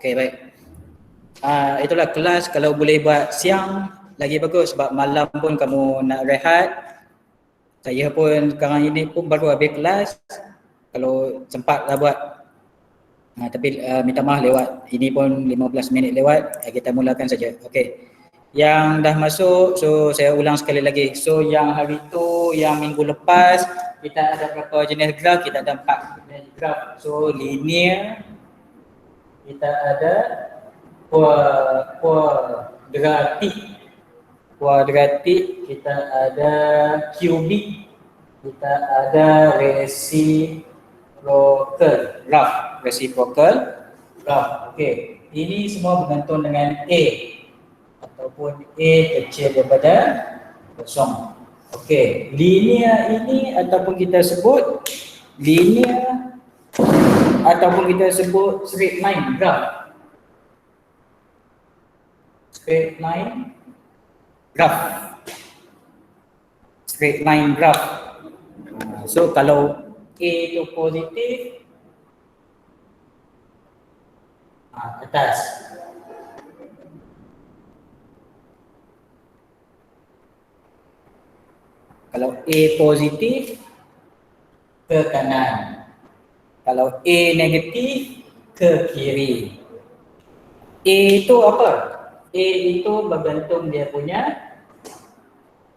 Okey, baik. Itulah kelas, kalau boleh buat siang lagi bagus sebab malam pun kamu nak rehat. Saya pun sekarang ini pun baru habis kelas. Kalau sempatlah buat. Tapi minta maaf lewat, ini pun 15 minit lewat, kita mulakan saja. Okey. Yang dah masuk, so saya ulang sekali lagi. So yang hari tu, yang minggu lepas, kita ada berapa jenis graf? Kita ada 4 jenis graf. So linear, kita ada kuadratik, kita ada kubik, kita ada reciprocal graph. Okey, ini semua bergantung dengan A ataupun A kecil daripada kosong. Okey, linear ini ataupun kita sebut linear ataupun kita sebut straight line graph. Straight line graph. So kalau A itu positif, atas. Kalau A positif, ke kanan. Kalau A negatif, ke kiri. A itu apa? A itu bergantung dia punya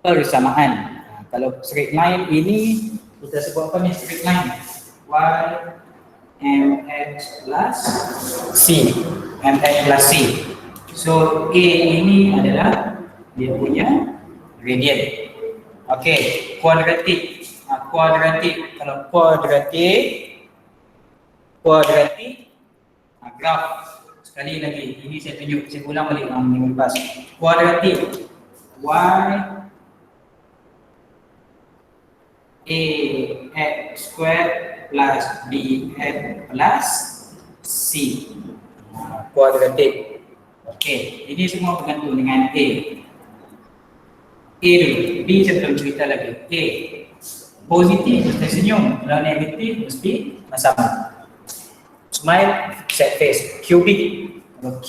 persamaan. Kalau straight line ini kita sebut apa ni straight line? Y mx plus c. Mx plus c. So A ini adalah dia punya gradient. Okey, kuadratik. Kalau kuadratik graf. Sekali lagi, ini saya tunjuk, saya ulang balik minggu lepas. Kuadratik y ax squared plus bx plus c. Kuadratik. Okey, ini semua bergantung dengan A. A dulu, B saya belum cerita lagi. A positif mesti senyum, kalau negatif mesti sama. Smile, sad face. Cubic, up.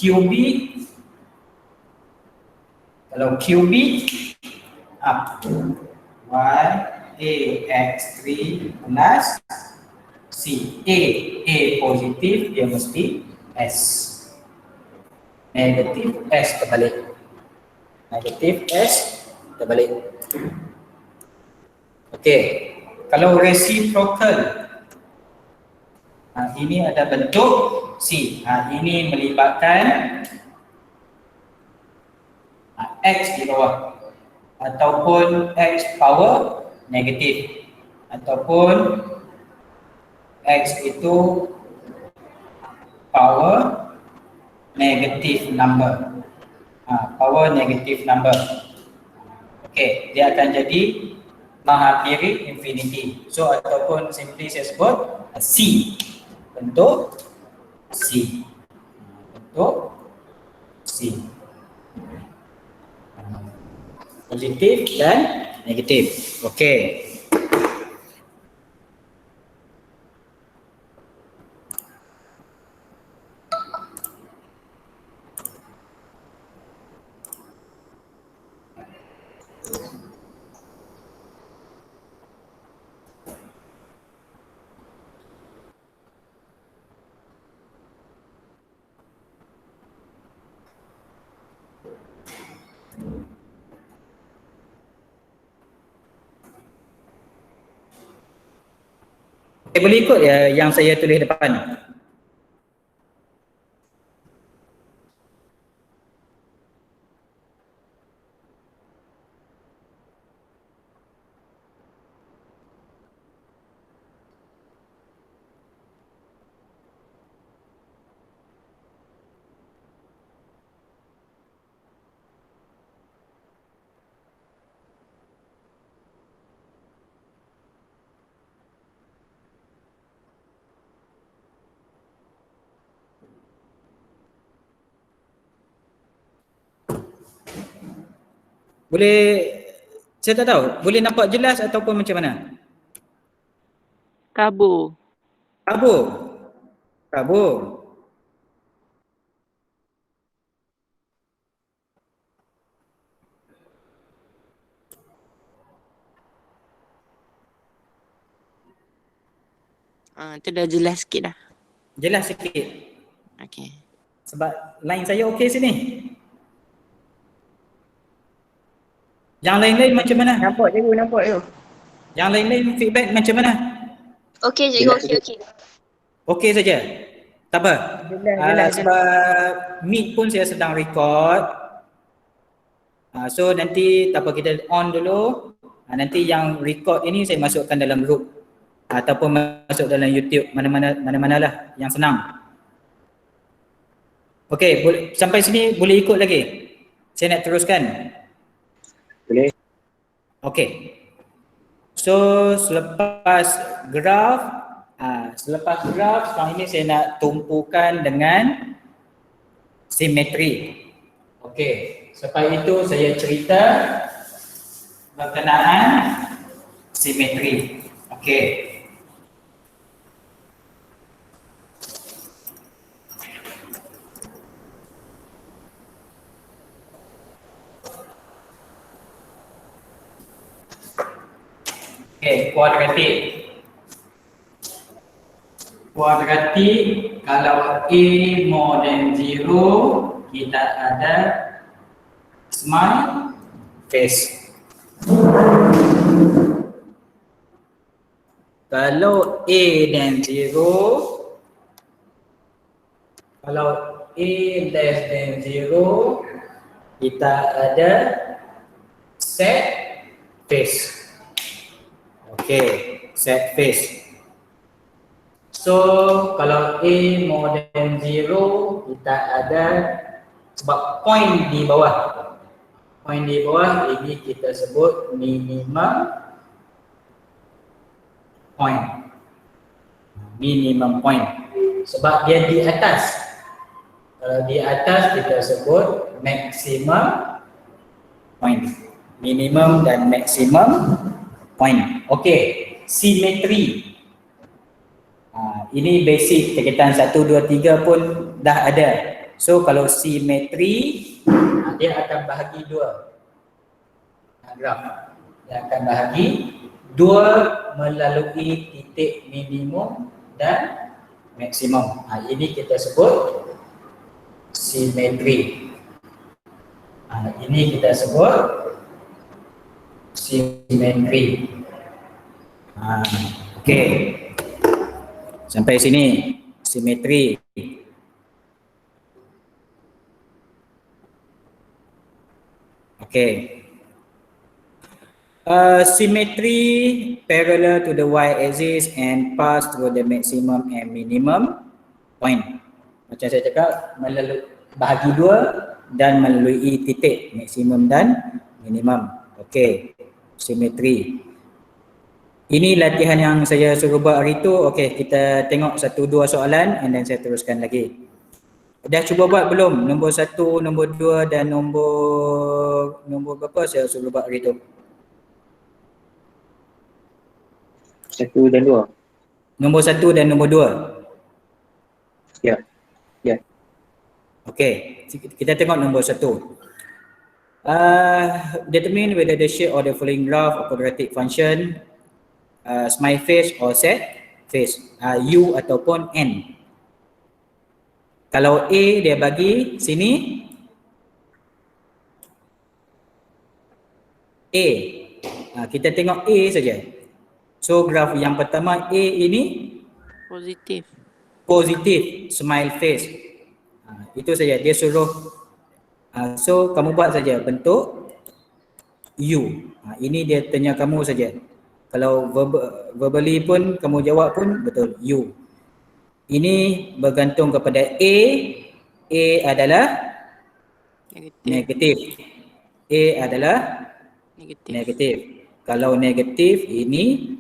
Y ax3 plus c. A positif dia mesti S. Negatif S terbalik. Okey, kalau reciprocal, ini ada bentuk C. Ini melibatkan X di bawah ataupun X power negatif ataupun X itu power negative number. Okey, dia akan jadi menghampiri infinity. So ataupun simply saya sebut C. Bentuk C. Positif dan negatif. Okey. Boleh ikut ya yang saya tulis depan. Boleh, saya tak tahu, boleh nampak jelas ataupun macam mana? Kabur. Kabur. Tu dah jelas sikit dah. Jelas sikit. Okay. Sebab line saya okey sini. Yang lain-lain macam mana? Nampak cikgu, nampak cikgu. Yang lain-lain feedback macam mana? Okey cikgu, okey. Okey saja. Tak apa. Jelas. Sebab Meet pun saya sedang record. So nanti tak apa, kita on dulu. Nanti yang record ini saya masukkan dalam group ataupun masuk dalam YouTube, mana-mana lah yang senang. Okey, sampai sini boleh ikut lagi? Saya nak teruskan. Boleh. Okey. So selepas graf, sekarang ini saya nak tumpukan dengan simetri. Okey, selepas itu saya cerita berkenaan simetri. Okey. Okey, kuadratik. Kuadratik kalau A more than 0, kita ada smile face. Kalau A dan 0, kalau A less than 0, kita ada set face. Okay, set face. So kalau A more than 0, kita ada, sebab point di bawah. Point di bawah ini kita sebut minimum point. Minimum point. Sebab dia di atas. Kalau di atas kita sebut maximum point. Minimum dan maximum point. Okey, simetri. Ini basic tingkatan 1, 2, 3 pun dah ada. So kalau simetri, dia akan bahagi dua. Graf. Dia akan bahagi dua melalui titik minimum dan maksimum. Ini kita sebut simetri. Ini kita sebut simetri. Okey. Sampai sini simetri. Okey. Symmetry parallel to the y-axis and pass through the maximum and minimum point. Macam saya cakap, bahagi dua dan melalui titik maksimum dan minimum. Okey, simetri. Ini latihan yang saya suruh buat hari tu. Okey, kita tengok 1-2 soalan and then saya teruskan lagi. Dah cuba buat belum? Nombor 1, nombor 2 dan nombor berapa saya suruh buat hari tu? 1 dan 2. Nombor 1 dan nombor 2. Ya. Ya. Okey, kita tengok nombor 1. Determine whether the shape of the following graph or quadratic function smile face or set face, U ataupun N. Kalau A dia bagi sini A, kita tengok A saja. So graf yang pertama A ini positif smile face. Itu saja dia suruh. So kamu buat saja bentuk U. Ini dia tanya kamu saja. Kalau verbally pun kamu jawab pun betul U. Ini bergantung kepada A. A adalah negatif. A adalah negatif. Kalau negatif ini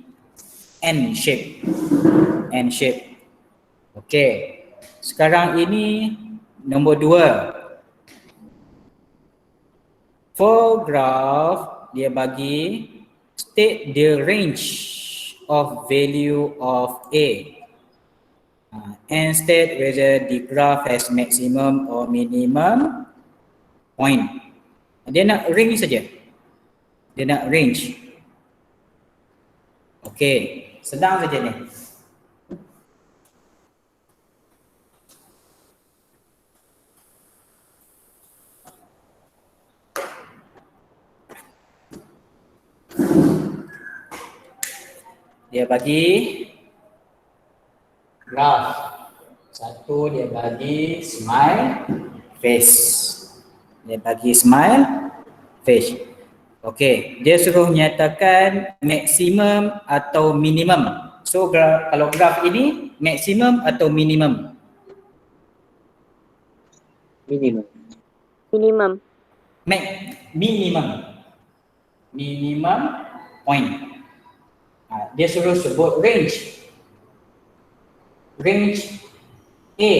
N shape. N shape. Okey. Sekarang ini nombor 2. For graph dia bagi state the range of value of A. And state whether the graph has maximum or minimum point. Dia nak range saja. Dia nak range. Okey, sedang saja ni. dia bagi graph. Satu dia bagi smile face. Dia bagi smile face. Okey, dia suruh nyatakan maksimum atau minimum. So kalau graph ini maksimum atau minimum? Minimum. Minimum. Minimum. Minimum point. Dia suruh sebut range. Range A.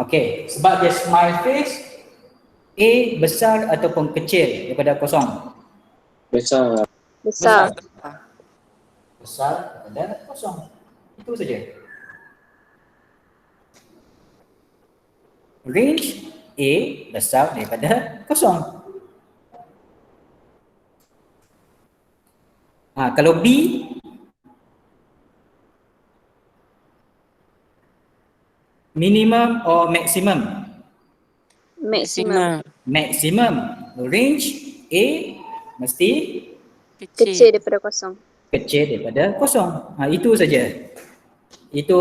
Okey, sebab dia smile face, A besar ataupun kecil daripada kosong? Besar. Besar. Besar daripada kosong. Itu saja. Range A besar daripada kosong. Kalau B, minimum or maximum? Maximum. Maximum. Range A mesti Kecil daripada kosong. kecil daripada kosong. Itu saja. Itu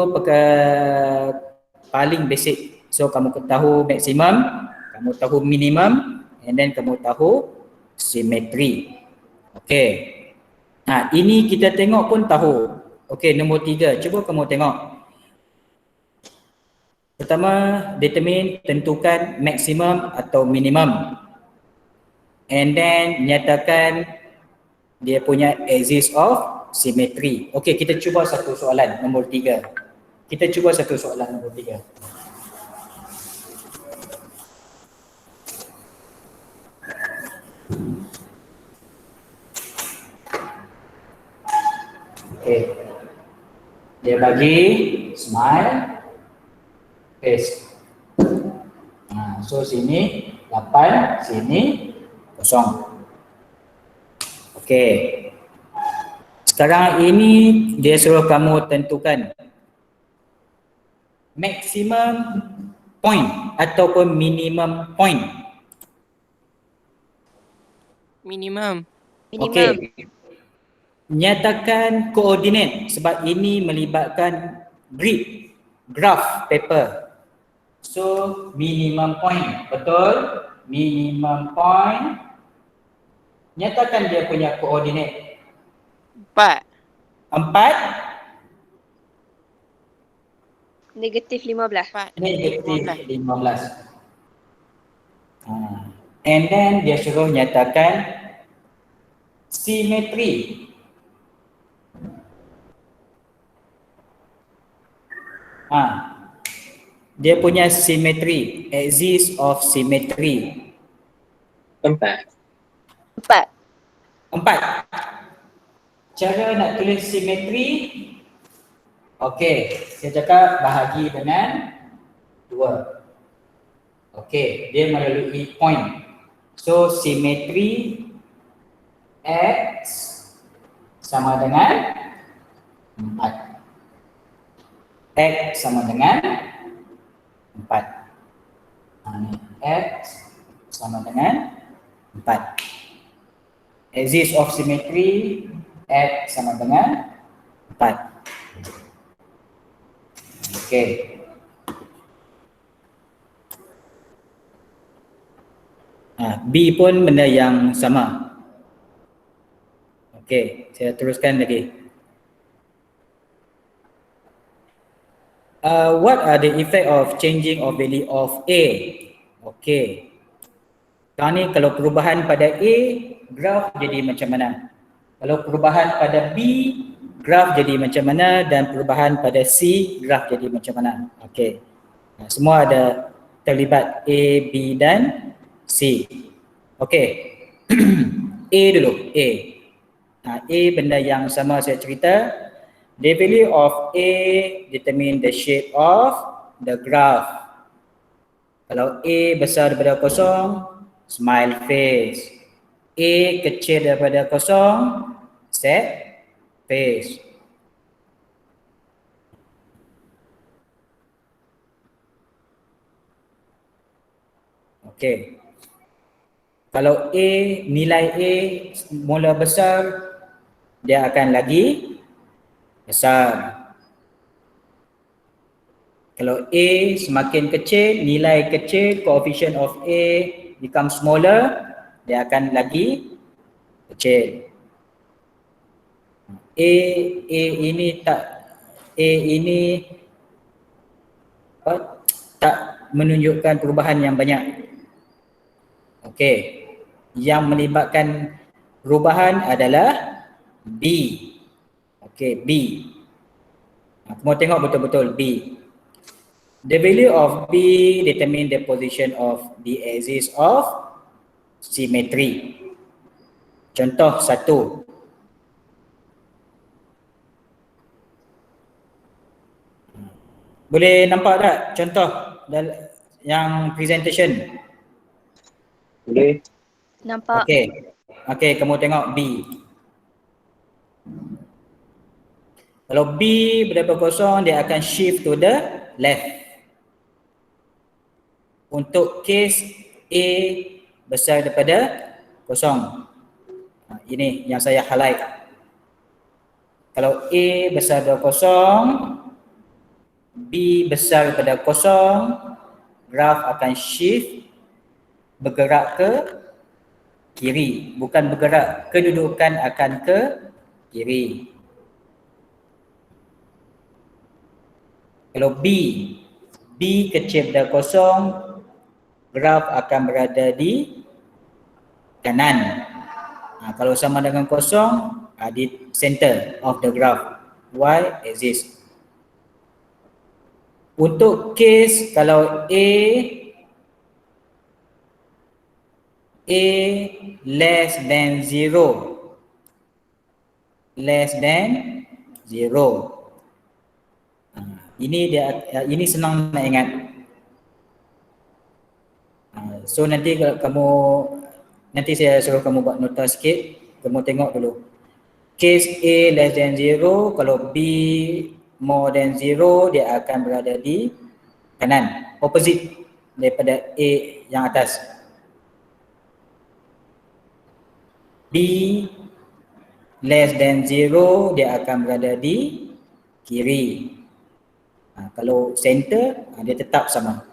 paling basic. So kamu tahu maximum, kamu tahu minimum, and then kamu tahu symmetry. Okey. Ini kita tengok pun tahu. Okey, nombor 3. Cuba kamu tengok. Pertama, determine, tentukan maksimum atau minimum. And then nyatakan dia punya axis of symmetry. Okey, kita cuba satu soalan nombor 3. Kita cuba satu soalan nombor 3. Okey. Dia bagi smile face. So sini 8, sini kosong. Okey. Sekarang ini dia suruh kamu tentukan maximum point ataupun minimum point. Minimum. Minimum. Okey. Nyatakan koordinat sebab ini melibatkan grid, graph paper. So minimum point, betul? Minimum point. Nyatakan dia punya koordinat. 4. 4, Negatif 15. 4 negatif 15. 15. And then dia suruh nyatakan simetri. Dia punya simetri, axis of symmetry. 4. 4. Cara nak tulis simetri, okey, saya cakap bahagi dengan 2. Okey, dia melalui point. So simetri X sama dengan 4. X sama dengan 4. Ni X sama dengan 4. Axis of symmetry X sama dengan 4. Okey. B pun benda yang sama. Okey, saya teruskan lagi. What are the effect of changing of value of A? Okey. Sekarang ni kalau perubahan pada A, graf jadi macam mana? Kalau perubahan pada B, graf jadi macam mana? Dan perubahan pada C, graf jadi macam mana? Okey. Semua ada terlibat A, B dan C. Okey. A dulu, A. A benda yang sama saya cerita. The value of A determine the shape of the graph. Kalau A besar daripada kosong, smile face. A kecil daripada kosong, sad face. Okey. Kalau A, nilai A mula besar, dia akan lagi besar. Kalau A semakin kecil, nilai kecil, coefficient of A become smaller, dia akan lagi kecil. A ini tak menunjukkan perubahan yang banyak. Okey. Yang melibatkan perubahan adalah B. Okey, B. Kamu tengok betul-betul B. The value of B determine the position of the axis of symmetry. Contoh 1. Boleh nampak tak contoh yang presentation? Boleh. Nampak. Okey, kamu tengok B. Kalau B berada kosong, dia akan shift to the left. Untuk case A besar daripada kosong. Ini yang saya highlight. Kalau A besar daripada kosong, B besar daripada kosong, graf akan shift bergerak ke kiri. Bukan bergerak, kedudukan akan ke kiri. Kalau B kecil daripada kosong, graf akan berada di kanan. Kalau sama dengan kosong, di center of the graph, Y axis. Untuk case kalau A less than 0, ini senang nak ingat. So nanti saya suruh kamu buat nota sikit, kamu tengok dulu. Case A less than 0, kalau B more than 0, dia akan berada di kanan, opposite daripada A yang atas. B less than 0, dia akan berada di kiri. Kalau center, dia tetap sama.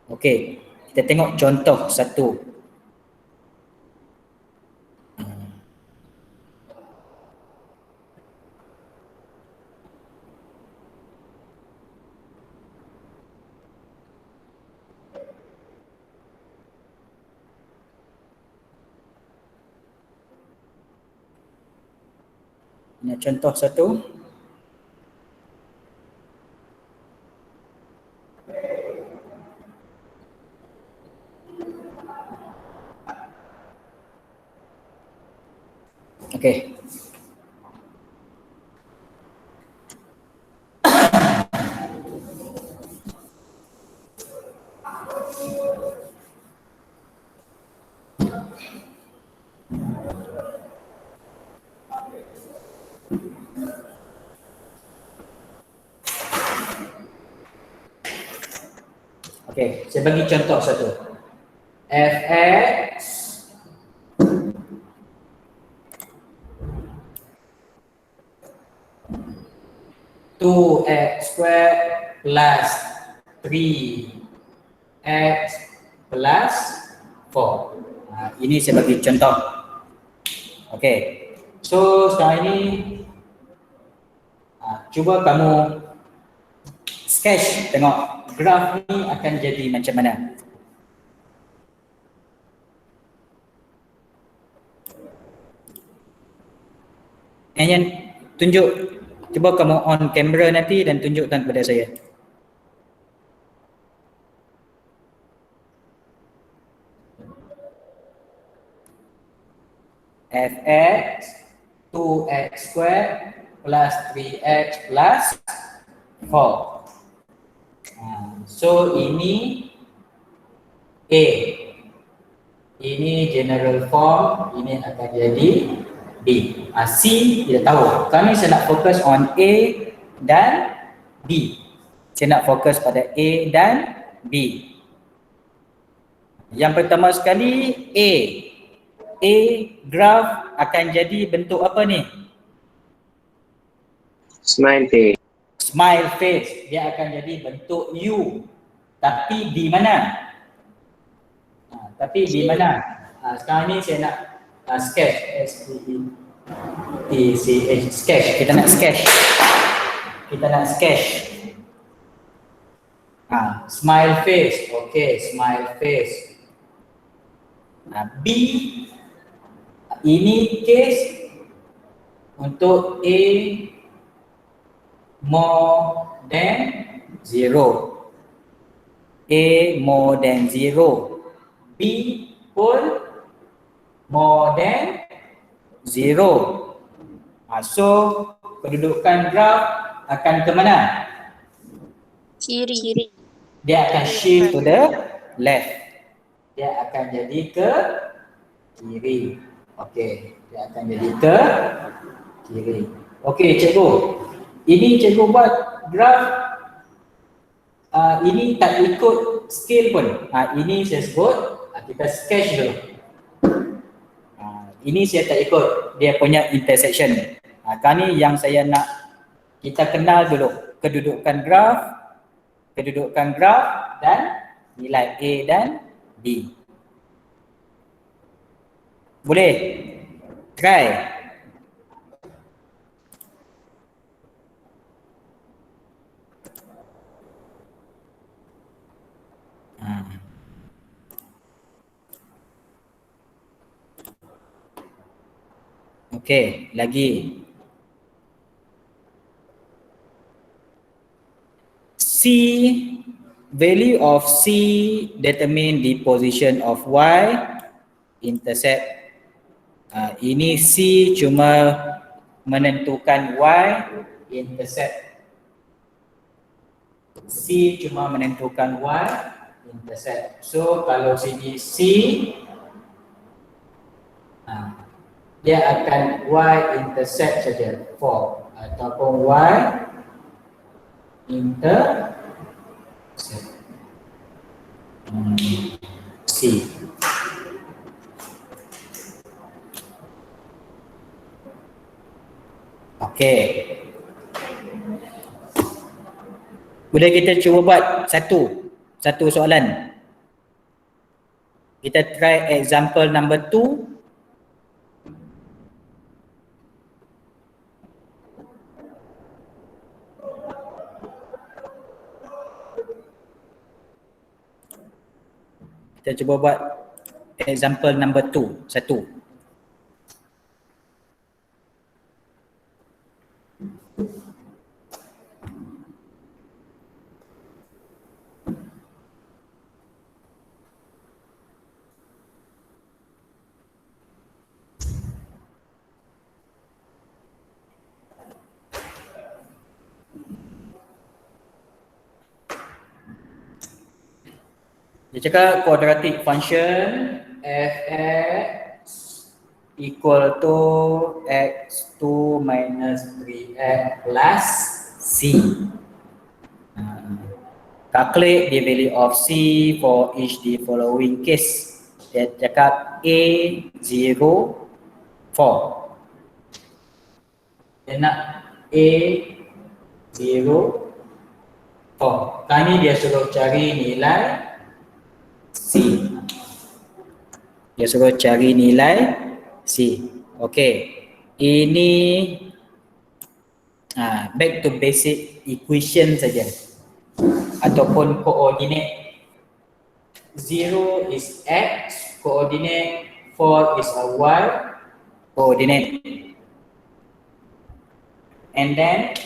Okey, kita tengok contoh 1. Ini contoh 1. Okey. Okey, saya bagi contoh 1. Fx two x squared plus 3x plus 4. Ini saya bagi contoh. Okey. So sekarang ini cuba kamu sketch, tengok graf ni akan jadi macam mana. And tunjuk, cuba kamu on kamera nanti dan tunjukkan kepada saya. Fx 2x squared plus 3x plus 4. So ini A. Ini general form, ini akan jadi B. C kita tahu. Kami saya nak fokus on A dan B. Saya nak fokus pada A dan B. Yang pertama sekali A. A graph akan jadi bentuk apa ni? Smile face. Smile face. Dia akan jadi bentuk U. Tapi di mana? Tapi di mana? Sekarang ni saya nak sketch. S-T-E-C-H. Sketch. Kita nak sketch. Smile face. Okay, smile face. B. Ini case untuk A more than 0. A more than 0. B pun more than 0. So kedudukan graf akan ke mana? Kiri. Dia akan shift to the left. Dia akan jadi ke kiri. Okey, dia akan jadi ke kiri. Okey, cikgu. Ini cikgu buat graf ini tak ikut scale pun. Ini saya sebut kita sketch dulu. Ini saya tak ikut dia punya intersection. Kali ni yang saya nak kita kenal dulu kedudukan graf dan nilai A dan B. Boleh? Try. Okey, lagi. C, value of C determine the position of Y intercept. Ini C cuma menentukan Y intercept. C cuma menentukan Y intercept. So kalau sini C dia akan Y intercept saja 4 ataupun Y intercept C. Okey. Boleh kita cuba buat satu soalan. Kita try example number 2. Kita cuba buat example number 2, 1. Dia cakap quadratic function f(x) equal to x2 minus 3x plus c. Calculate the value of c for each the following case. Dia cakap A 0, 4. Dia nak A 0, 4. Kali ni dia suruh cari nilai C. Dia suruh cari nilai C. Okey. Ini back to basic equation saja. Ataupun koordinat. 0 is X, koordinat 4 is a Y koordinat. And then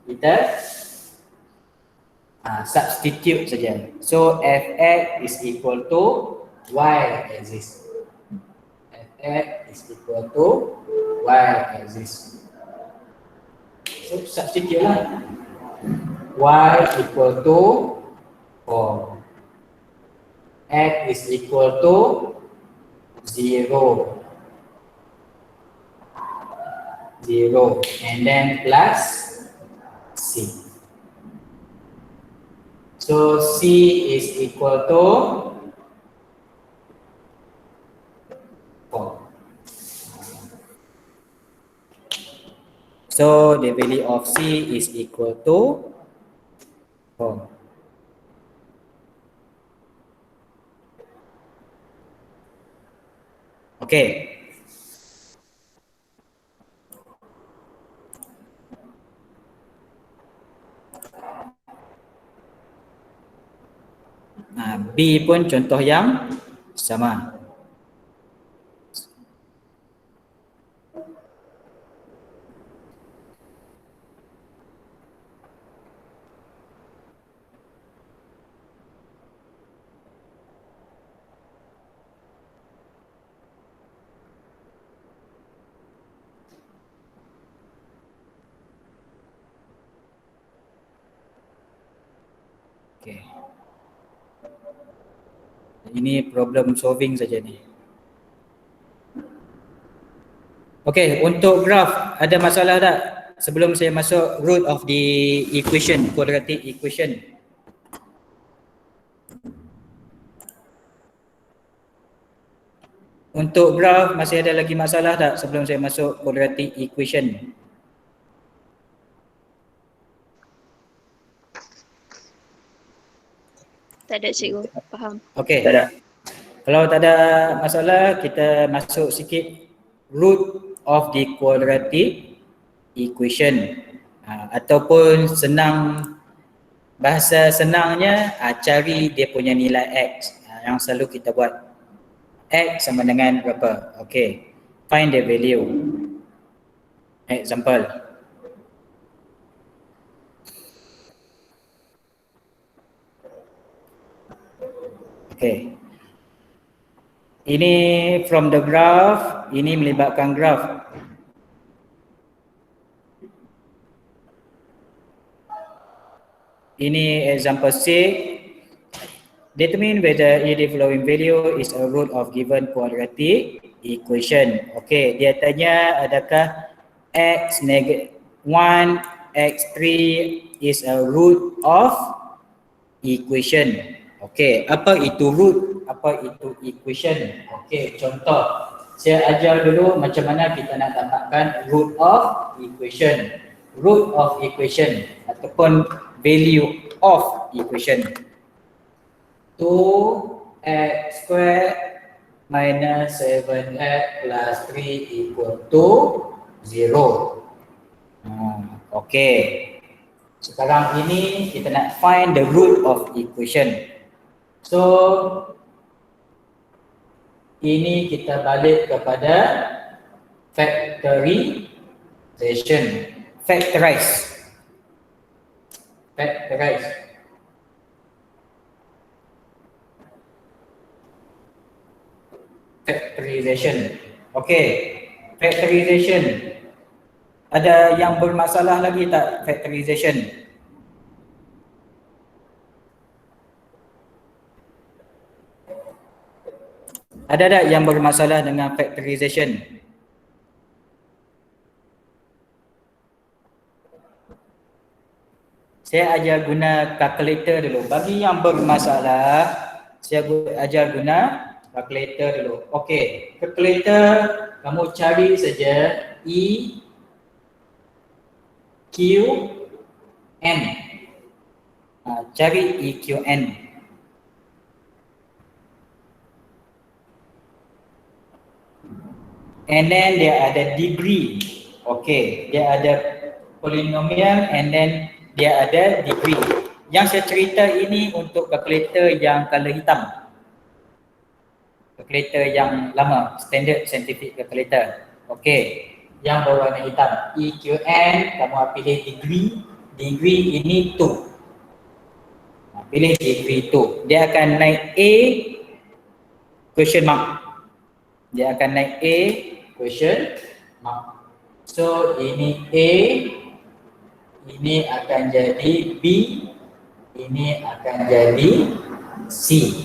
kita substitute saja. So fx is equal to y axis. Fx is equal to y axis. So substitute lah. Y equal to 4. X is equal to 0. 0 and then plus C. So C is equal to So the value of C is equal to 4. Okay. B pun contoh yang sama. Okay. Ini problem solving saja ni. Okay, untuk graph ada masalah tak sebelum saya masuk root of the equation, quadratic equation? Untuk graph masih ada lagi masalah tak sebelum saya masuk quadratic equation? Tak ada cikgu, faham. Okay. Tak ada. Kalau tak ada masalah, kita masuk sikit root of the quadratic equation. Ataupun senang, bahasa senangnya cari dia punya nilai X. Yang selalu kita buat. X sama dengan berapa? Okay. Find the value. Example. Okay. Ini from the graph, ini melibatkan graph. Ini example C. Determine whether the following value is a root of given quadratic equation. Okay, dia tanya adakah x negative 1 x3 is a root of equation. Okay, apa itu root? Apa itu equation? Okay, contoh. Saya ajar dulu macam mana kita nak dapatkan root of equation. Root of equation ataupun value of equation. 2x squared minus 7x plus 3 equal to 0. Okay. Sekarang ini kita nak find the root of equation. So, ini kita balik kepada factorization. Factorize. Factorization. Okay. Factorization. Ada yang bermasalah lagi tak factorization? Ada tak yang bermasalah dengan factorization? Saya ajar guna calculator dulu. Bagi yang bermasalah, saya ajar guna calculator dulu. Okey, calculator kamu cari saja E Q N. Cari E Q N. And then dia ada degree. Okay, dia ada polynomial and then dia ada degree. Yang saya cerita ini untuk kalkulator yang color hitam. Kalkulator yang lama, standard scientific calculator. Okay, yang berwarna hitam. EQN, kamu pilih degree. Degree ini 2. Pilih degree 2. Dia akan naik A, question mark. Dia akan naik A, question mark. So ini A, ini akan jadi B, ini akan jadi C.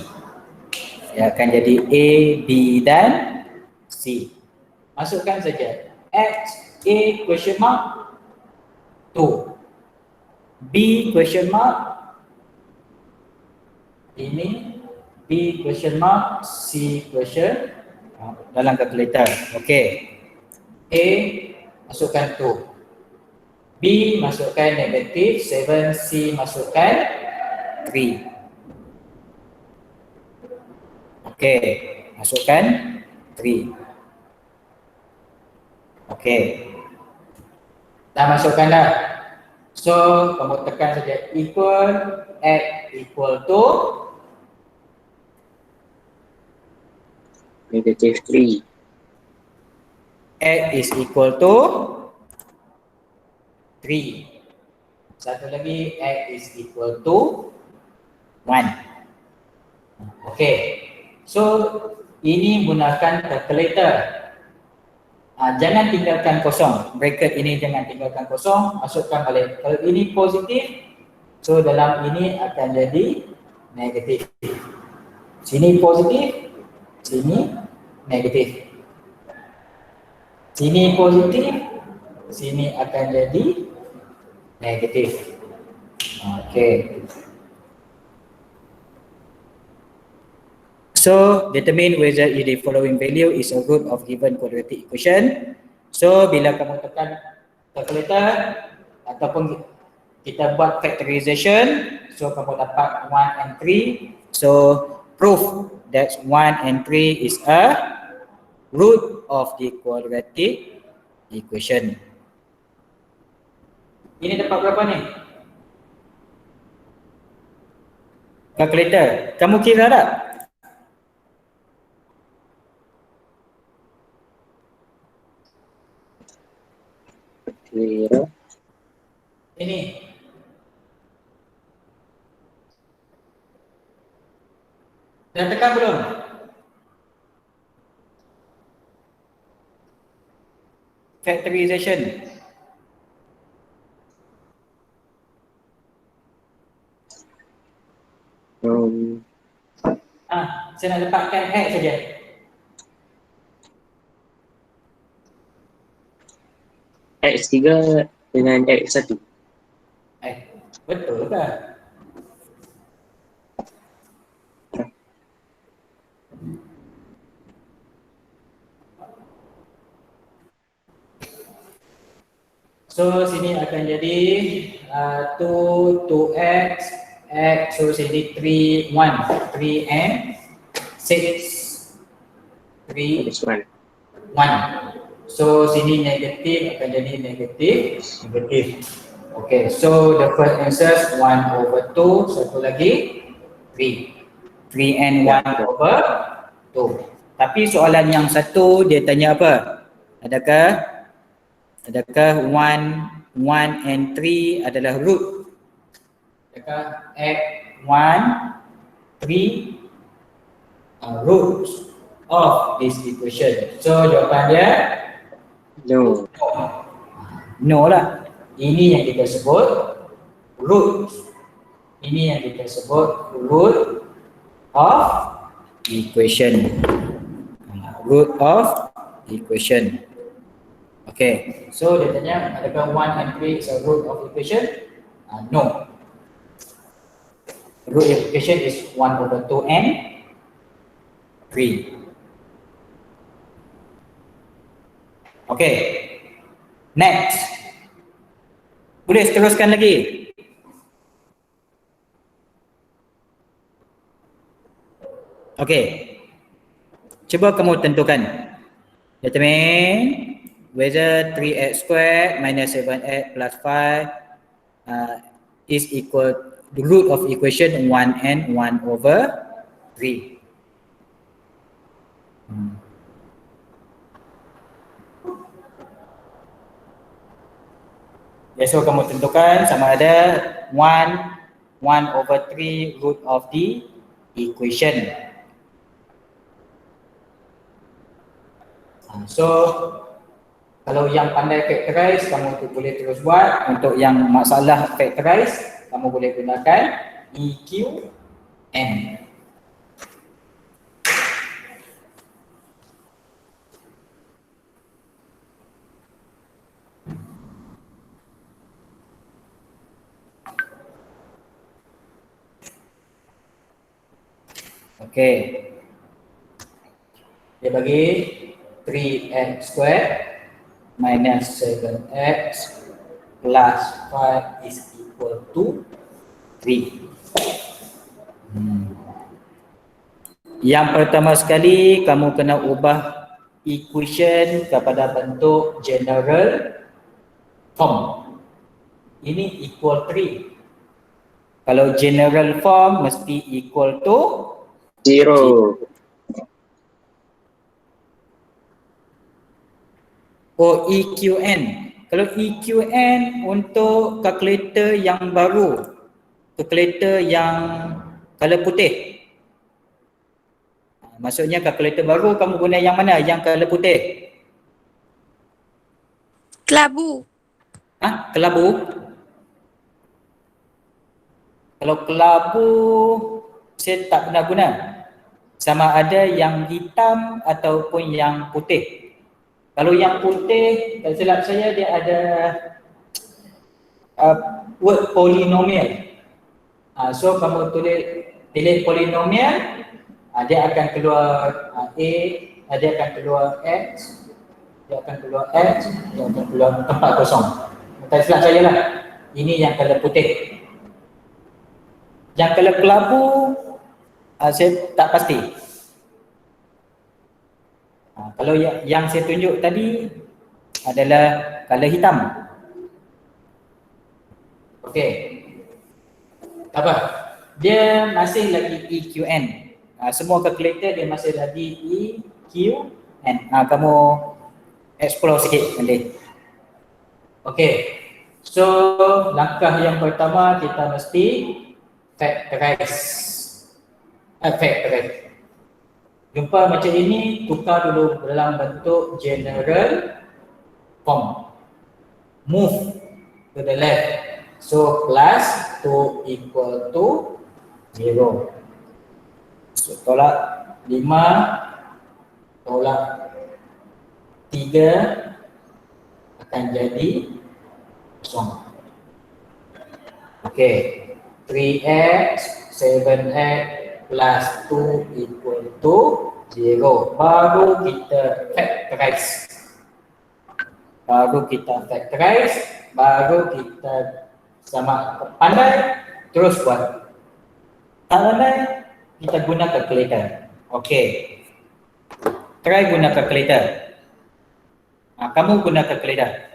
Dia akan jadi A, B dan C. Masukkan saja X, A question mark 2, B question mark, ini B question mark, C question dalam kalkulator. Okey. A masukkan 2. B masukkan negatif 7, C masukkan 3. Okey, masukkan 3. Okey. Dah masukkan dah. So, kamu tekan saja equal, X equal to Negative 3. X is equal to 3. Satu lagi, X is equal to 1. Okey. So, ini gunakan calculator. Jangan tinggalkan kosong. Bracket ini jangan tinggalkan kosong. Masukkan balik. Kalau ini positif, so dalam ini akan jadi negatif. Sini positif, sini negatif. Sini positif, sini akan jadi negatif. Okey. So, determine whether the following value is a root of given quadratic equation. So, bila kamu tekan calculator ataupun kita buat factorization, so kamu dapat 1 and 3. So, proof that 1 and 3 is a root of the quadratic equation. Ini dapat berapa ni? Calculator, kamu kira tak? Kira. Ini. Dah tekan belum? Factorization. Saya nak dapatkan X saja. X3 dengan X1. Betul ke? So sini akan jadi 2x, x, so sini 3, 1, 3 and 6, 3, This one. 1. So sini negatif akan jadi negatif. Okay, so the first answer 1/2, satu lagi 3. 3 and 1/2. Tapi soalan yang satu dia tanya apa? Adakah 1 and 3 adalah root? Adakah x 1, 3 roots of this equation? So jawapan dia No. no lah. Ini yang kita sebut root. Ini yang kita sebut root of equation. Root of equation. Okay, so dia tanya adakah 1 and 3 is a root of equation? No. Root of equation is 1/2 and 3. Okay, next. Boleh teruskan lagi? Okay, cuba kamu tentukan. Determine whether 3x squared minus 7x plus 5 is equal the root of equation 1 and 1/3. So kamu tentukan sama ada 1/3 root of the equation. So kalau yang pandai factorize kamu boleh terus buat. Untuk yang masalah factorize kamu boleh gunakan EQN. Okey. Dia bagi 3x squared minus 7x plus 5 is equal to 3. Yang pertama sekali, kamu kena ubah equation kepada bentuk general form. Ini equal 3. Kalau general form mesti equal to 0. EQN. Kalau EQN untuk kalkulator yang baru, kalkulator yang color putih. Maksudnya kalkulator baru kamu guna yang mana? Yang color putih. Kelabu. Kelabu? Kalau kelabu saya tak pernah guna. Sama ada yang hitam ataupun yang putih. Kalau yang putih, tak silap saya dia ada word polynomial. So kamu pilih polynomial, dia akan keluar A, dia akan keluar X, dia akan keluar X, dia akan keluar tempat kosong. Tak silap saya lah. Ini yang color putih. Yang color kelabu, saya tak pasti. Kalau yang saya tunjuk tadi adalah color hitam. Okey. Apa? Dia masih lagi EQN. Semua kalkulator dia masih lagi EQN. Kamu explore sikit nanti. Okey. So, langkah yang pertama kita mesti factorize. Jumpa macam ini, tukar dulu dalam bentuk general form. Move to the left. So, plus 2 equal to 0. So, tolak 5, tolak 3 akan jadi kosong. Okey. 3x, 7x plus 2 equal to 0. Baru kita factorize. Baru kita sama pandai, terus buat. Tak pandai, kita guna calculator. Okey. Try guna calculator. Kamu guna calculator.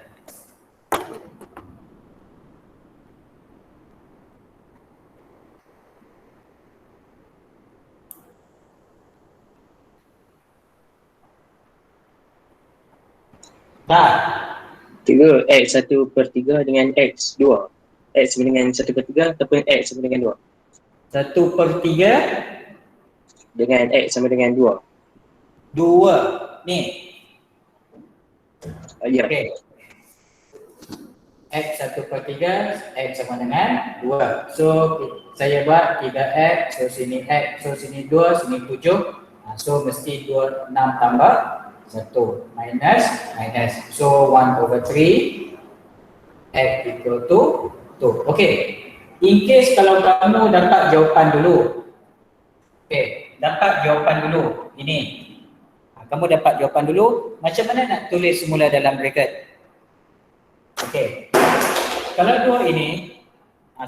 Dah. 3 X 1/3 dengan X 2. X sama dengan 1/3 ataupun X sama dengan 2. 1/3 dengan X sama dengan 2. 2. Ni. Ya. Okey. X 1/3, X sama dengan 2. So, saya buat 3X, so sini X, so sini 2, sini 7. So, mesti 6 tambah 1. Minus. So, 1/3, X equal to 2. Okey. In case kalau kamu dapat jawapan dulu. Okey, dapat jawapan dulu. Ini. Kamu dapat jawapan dulu, macam mana nak tulis semula dalam bracket? Okey. Kalau 2 ini,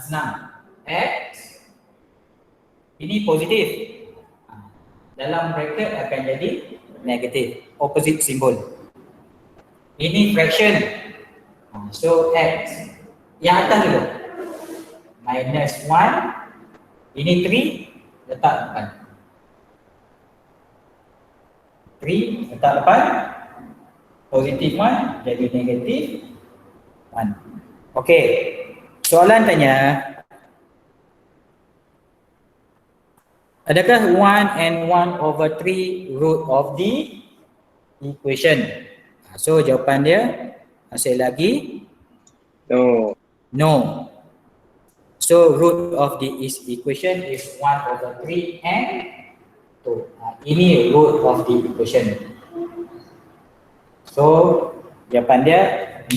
senang. X, ini positif. Dalam bracket akan jadi negatif. Opposite symbol. Ini fraction. So, X. Yang atas dulu. Minus 1. Ini 3. Letak depan. 3 letak depan. Positif 1 jadi negatif 1. Okey. Soalan tanya. Adakah 1 and 1/3 root of the equation? So jawapan dia masih lagi no. So root of the equation is 1/3 and 2. Ini root of the equation. So jawapan dia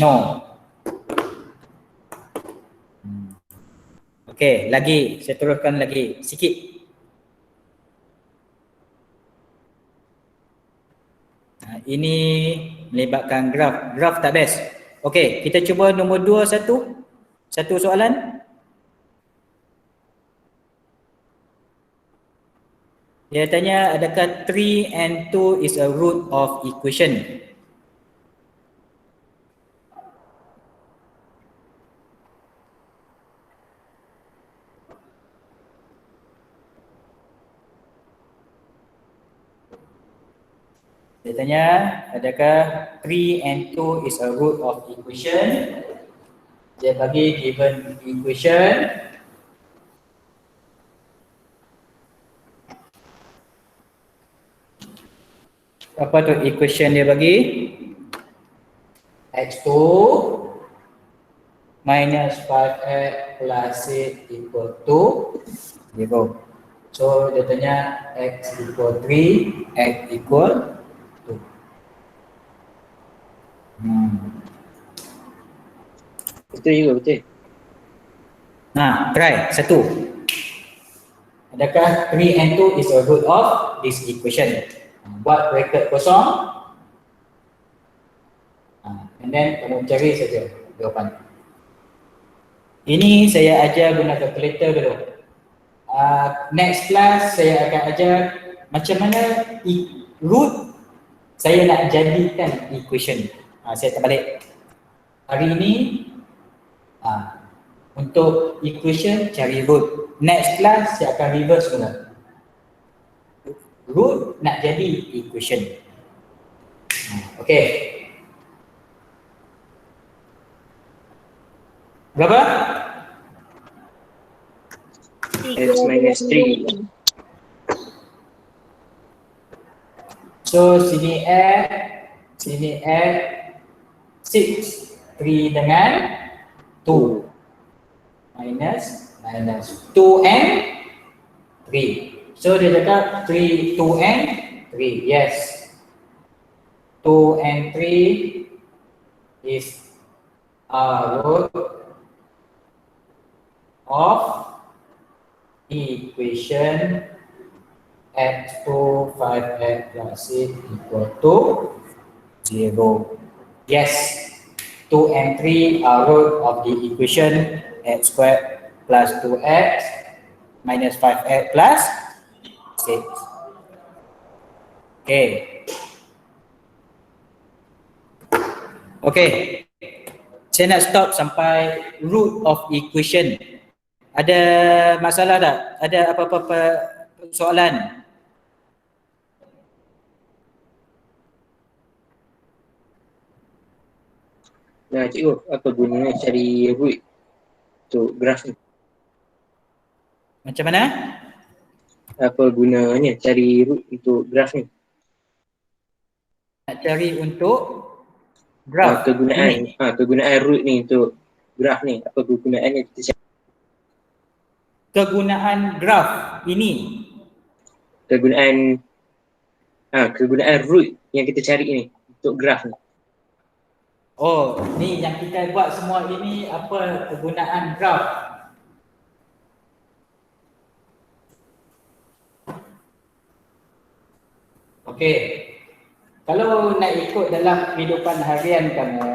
no. Okey, lagi saya teruskan lagi sikit. Ini melibatkan graf. Graf tak best. Okey, kita cuba nombor 2 satu. Satu soalan. Dia tanya adakah 3 and 2 is a root of equation? Dia tanya adakah 3 and 2 is a root of equation? Dia bagi given equation. Apa tu equation dia bagi? X2 minus 5x plus 6 equal to 0. So dia tanya x equal 3, x equal 2. Betul juga, betul. Nah, try satu. Adakah 3 and 2 is a root of this equation? Buat bracket kosong. And then kamu cari saja jawapan. Ini saya ajar guna calculator dulu. Next class saya akan ajar macam mana root saya nak jadikan equation. Saya terbalik. Hari ini untuk equation cari root. Next class saya akan reverse guna. Root nak jadi equation. Okay. Berapa? X minus 3. So sini X 6, 3 dengan 2 minus 2 and 3. So dia cakap 2 and 3. Yes. 2 and 3 is a root of equation x2 5x plus 6 equal to 0. Yes, 2 and 3 are root of the equation x squared plus 2x minus 5x plus 6. Okay. Okay. Saya nak stop sampai root of equation. Ada masalah tak? Ada apa-apa soalan? Nah, cikgu, apa gunanya cari root untuk graf ni? Macam mana? Apa gunanya cari root untuk graf ni? Nak cari untuk graf. Kegunaan root ni untuk graf ni. Apa kegunaannya kita cari? Kegunaan graf ini. Kegunaan root yang kita cari ni untuk graf ni. Oh, ni yang kita buat semua ini apa kegunaan graf? Okey. Kalau nak ikut dalam kehidupan harian kamu,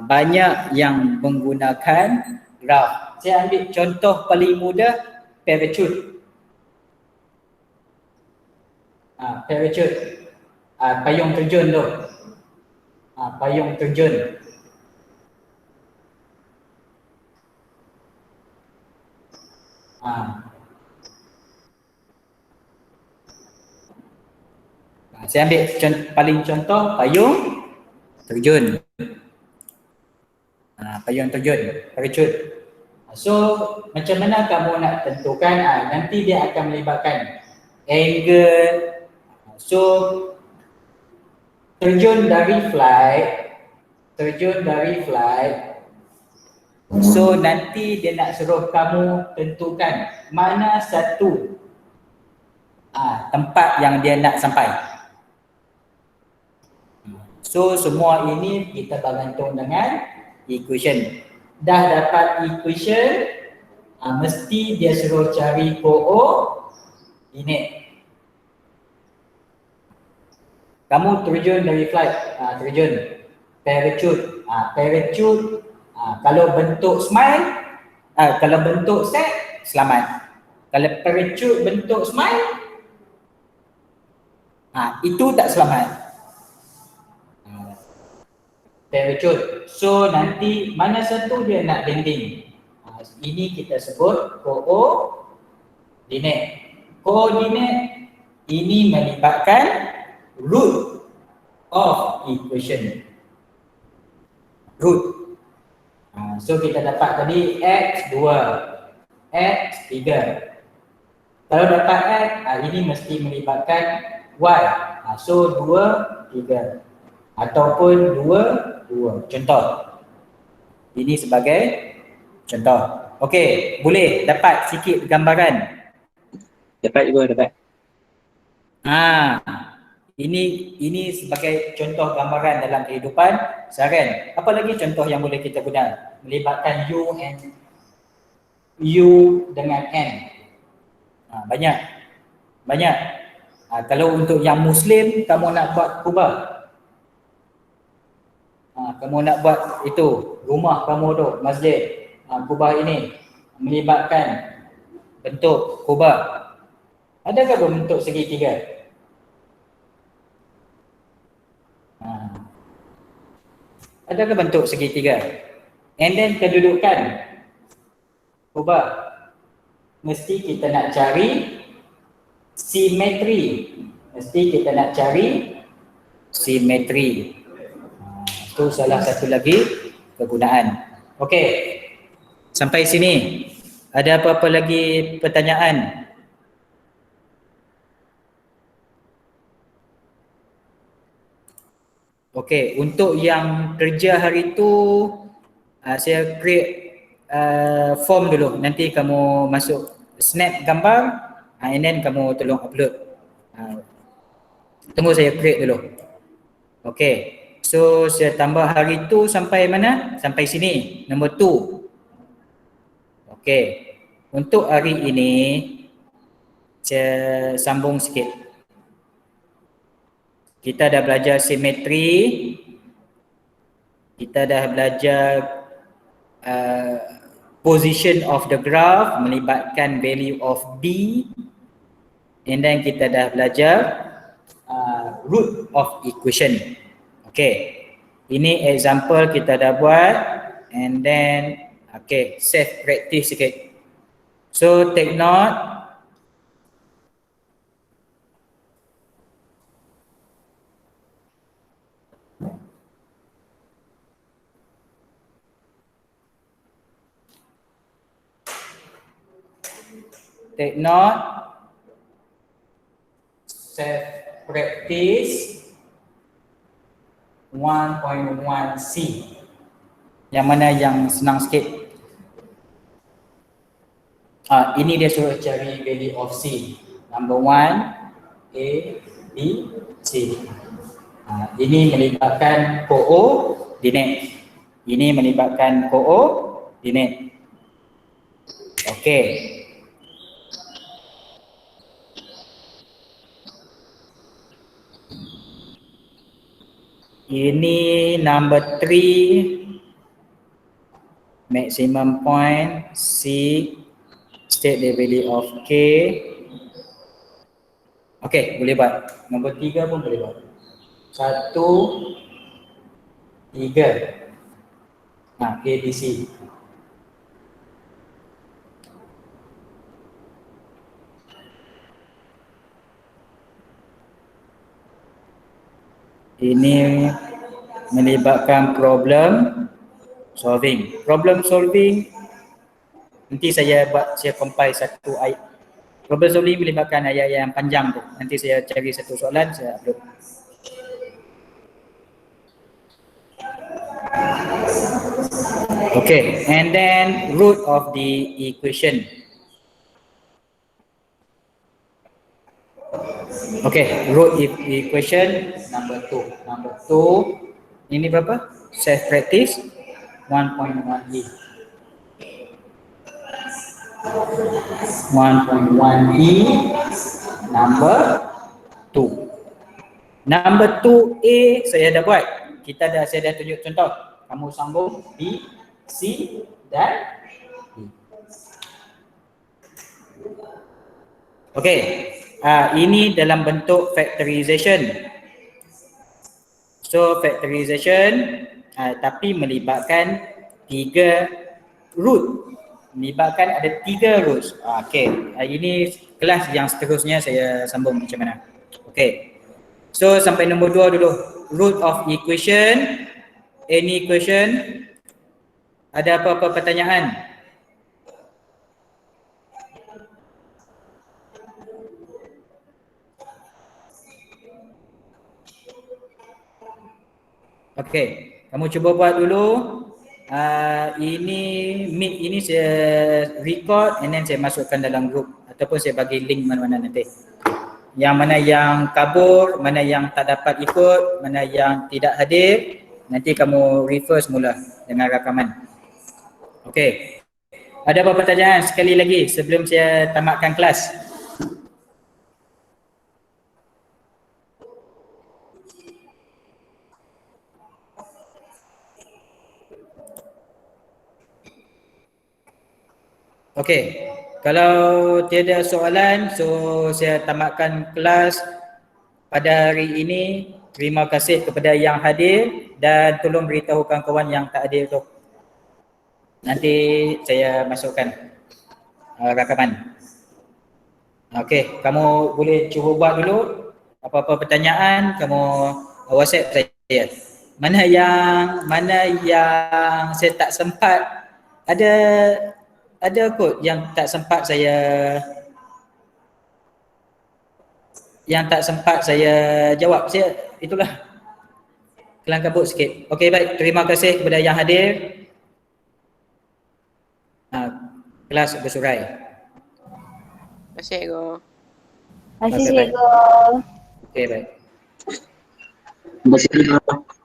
banyak yang menggunakan graf. Saya ambil contoh paling mudah, parachute. Parachute. Payung terjun tu. Payung terjun. Saya ambil paling contoh payung terjun. Payung terjun, parachute. So macam mana kamu nak tentukan? Nanti dia akan melibatkan angle. So terjun dari flight. So nanti dia nak suruh kamu tentukan mana satu tempat yang dia nak sampai. So semua ini kita bergantung dengan equation. Dah dapat equation, mesti dia suruh cari koordinat. Kamu terjun dari flight, terjun parachute, Parachute, kalau bentuk smile, kalau bentuk set, selamat. Kalau parachute bentuk smile, itu tak selamat. Parachute. So nanti mana satu dia nak landing. Ini kita sebut koordinat. Koordinat ini melibatkan root of equation. Root. So kita dapat tadi X 2, X 3. Kalau dapat X, ini mesti melibatkan Y. So 2, 3. Ataupun 2, 2. Contoh. Ini sebagai contoh. Okey, boleh dapat sikit gambaran. Dapat juga, dapat. Ini sebagai contoh gambaran dalam kehidupan seharian. Apa lagi contoh yang boleh kita guna? Melibatkan U dengan N. Banyak. Kalau untuk yang Muslim, kamu nak buat kubah. Kamu nak buat itu, rumah kamu tu, masjid. Kubah ini melibatkan bentuk kubah. Adakah berbentuk segitiga? Adakah bentuk segitiga? And then kedudukan kubah. Mesti kita nak cari simetri. Itu salah satu lagi kegunaan. Okey. Sampai sini. Ada apa-apa lagi pertanyaan? Okey, untuk yang kerja hari itu saya create form dulu. Nanti kamu masuk snap gambar and then kamu tolong upload. Tunggu saya create dulu. Okey. So saya tambah hari itu sampai mana? Sampai sini, nombor 2. Okey. Untuk hari ini saya sambung sikit. Kita dah belajar simetri. Kita dah belajar position of the graph melibatkan value of B. And then kita dah belajar root of equation. Okay. Ini example kita dah buat. And then, okay, self practice sikit. So take note. Take note, self practice 1.1C. Yang mana yang senang sikit? Ini dia suruh cari value of C. Number 1, A, B, C. Ini melibatkan koordinat. Ini melibatkan koordinat. Okey. Ini number 3, maximum point, C, state the value of K. Okay, boleh buat. Nombor 3 pun boleh buat. 1, 3. A, B, C. Ini melibatkan problem solving. Problem solving nanti saya compile satu ayat. Problem solving melibatkan ayat yang panjang tu. Nanti saya cari satu soalan, saya upload. Okay, and then root of the equation. Okay, root equation number 2. Number 2, ini berapa? Self practice 1.1e. 1.1e number 2. Number 2a saya dah buat. Saya dah tunjuk contoh. Kamu sambung B, C dan D. Okey. Ini dalam bentuk factorization. So factorization tapi melibatkan 3 root. Melibatkan ada 3 roots. Okey. Ini kelas yang seterusnya saya sambung macam mana. Okey. So sampai nombor 2 dulu. Root of equation. Any question? Ada apa-apa pertanyaan? Okey, kamu cuba buat dulu. Ini meet ini saya record and then saya masukkan dalam group ataupun saya bagi link mana-mana nanti. Yang mana yang kabur, mana yang tak dapat ikut, mana yang tidak hadir, nanti kamu refer semula dengan rakaman. Okey. Ada apa pertanyaan sekali lagi sebelum saya tamatkan kelas? Okey, kalau tiada soalan, so saya tamatkan kelas pada hari ini. Terima kasih kepada yang hadir dan tolong beritahu kawan-kawan yang tak hadir tu. Nanti saya masukkan rakaman. Okey, kamu boleh cuba buat dulu. Apa-apa pertanyaan, kamu WhatsApp saya. Mana yang saya tak sempat, ada kot yang tak sempat saya jawab. Saya itulah kelang kabut sikit. Okey, baik, terima kasih kepada yang hadir. Kelas bersurai. Terima kasih, cikgu. Terima kasih, Okey, baik. cikgu. Okey, baik. Terima kasih.